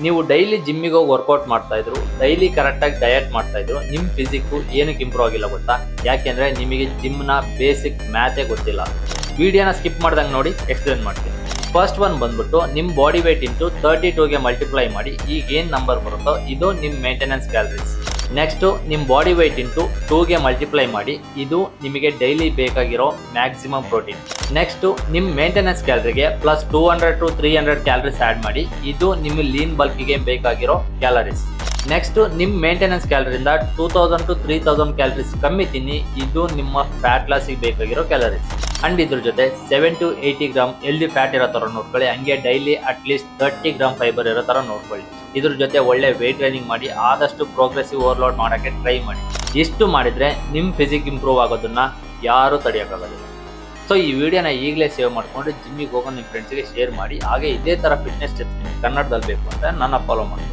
ನೀವು ಡೈಲಿ ಜಿಮ್ಮಿಗೆ ಹೋಗಿ ವರ್ಕೌಟ್ ಮಾಡ್ತಾ ಇದ್ರು, ಡೈಲಿ ಕರೆಕ್ಟಾಗಿ ಡಯಟ್ ಮಾಡ್ತಾ ಇದ್ರು, ನಿಮ್ಮ ಫಿಸಿಕ್ಕು ಏನಕ್ಕೆ ಇಂಪ್ರೂವ್ ಆಗಿಲ್ಲ ಗೊತ್ತಾ? ಯಾಕೆಂದ್ರೆ ನಿಮಗೆ ಜಿಮ್ನ ಬೇಸಿಕ್ ಮ್ಯಾಥೇ ಗೊತ್ತಿಲ್ಲ. ವಿಡಿಯೋನ ಸ್ಕಿಪ್ ಮಾಡ್ದಂಗೆ ನೋಡಿ, ಎಕ್ಸ್ಪ್ಲೇನ್ ಮಾಡ್ತೀನಿ. ಫಸ್ಟ್ ಒನ್ ಬಂದ್ಬಿಟ್ಟು ನಿಮ್ಮ ಬಾಡಿ ವೇಟ್ ಇಂಟು 32ಗೆ ಮಲ್ಟಿಪ್ಲೈ ಮಾಡಿ ಈಗ ಏನು ನಂಬರ್ ಬರುತ್ತೋ ಇದು ನಿಮ್ಮ ಮೇಂಟೆನೆನ್ಸ್ ಕ್ಯಾಲರೀಸ್. ನೆಕ್ಸ್ಟು ನಿಮ್ಮ ಬಾಡಿ ವೇಟ್ ಇಂಟು 2ಗೆ ಮಲ್ಟಿಪ್ಲೈ ಮಾಡಿ ಇದು ನಿಮಗೆ ಡೈಲಿ ಬೇಕಾಗಿರೋ ಮ್ಯಾಕ್ಸಿಮಮ್ ಪ್ರೋಟೀನ್. ನೆಕ್ಸ್ಟು ನಿಮ್ಮ ಮೇಂಟೆನೆನ್ಸ್ ಕ್ಯಾಲರಿಗೆ ಪ್ಲಸ್ 200 to 300 ಕ್ಯಾಲರೀಸ್ ಆ್ಯಡ್ ಮಾಡಿ ಇದು ನಿಮ್ಮ ಲೀನ್ ಬಲ್ಕಿಗೆ ಬೇಕಾಗಿರೋ ಕ್ಯಾಲರೀಸ್. ನೆಕ್ಸ್ಟು ನಿಮ್ಮ ಮೇಂಟೆನೆನ್ಸ್ ಕ್ಯಾಲರಿಂದ 2000 to 3000 ಕ್ಯಾಲರೀಸ್ ಕಮ್ಮಿ ತಿನ್ನಿ, ಇದು ನಿಮ್ಮ ಫ್ಯಾಟ್ ಲಾಸಿಗೆ ಬೇಕಾಗಿರೋ ಕ್ಯಾಲರೀಸ್. ಅಂಡ್ ಇದ್ರ ಜೊತೆ 70 to 80 ಗ್ರಾಮ್ ಎಲ್ದಿ ಫ್ಯಾಟ್ ಇರೋ ಥರ ನೋಡ್ಕೊಳ್ಳಿ, ಹಂಗೆ ಡೈಲಿ ಅಟ್ಲೀಸ್ಟ್ 30 ಗ್ರಾಮ್ ಫೈಬರ್ ಇರೋ ಥರ ನೋಡ್ಕೊಳ್ಳಿ. ಇದ್ರ ಜೊತೆ ಒಳ್ಳೆ ವೇಟ್ ಟ್ರೈನಿಂಗ್ ಮಾಡಿ ಆದಷ್ಟು ಪ್ರೋಗ್ರೆಸಿವ್ ಓವರ್ಲೋಡ್ ಮಾಡೋಕ್ಕೆ ಟ್ರೈ ಮಾಡಿ. ಇಷ್ಟು ಮಾಡಿದರೆ ನಿಮ್ಮ ಫಿಸಿಕ್ ಇಂಪ್ರೂವ್ ಆಗೋದನ್ನು ಯಾರೂ ತಡೆಯೋಕ್ಕಾಗೋದಿಲ್ಲ. ಸೊ ಈ ವಿಡಿಯೋನ ಈಗಲೇ ಸೇವ್ ಮಾಡಿಕೊಂಡು ಜಿಮ್ಮಿಗೆ ಹೋಗೋ ನಿಮ್ಮ ಫ್ರೆಂಡ್ಸಿಗೆ ಶೇರ್ ಮಾಡಿ. ಹಾಗೆ ಇದೇ ಥರ ಫಿಟ್ನೆಸ್ ಟಿಪ್ಸ್ ನಿಮಗೆ ಕನ್ನಡದಲ್ಲಿ ಬೇಕು ಅಂದರೆ ನನ್ನ ಫಾಲೋ ಮಾಡಿ.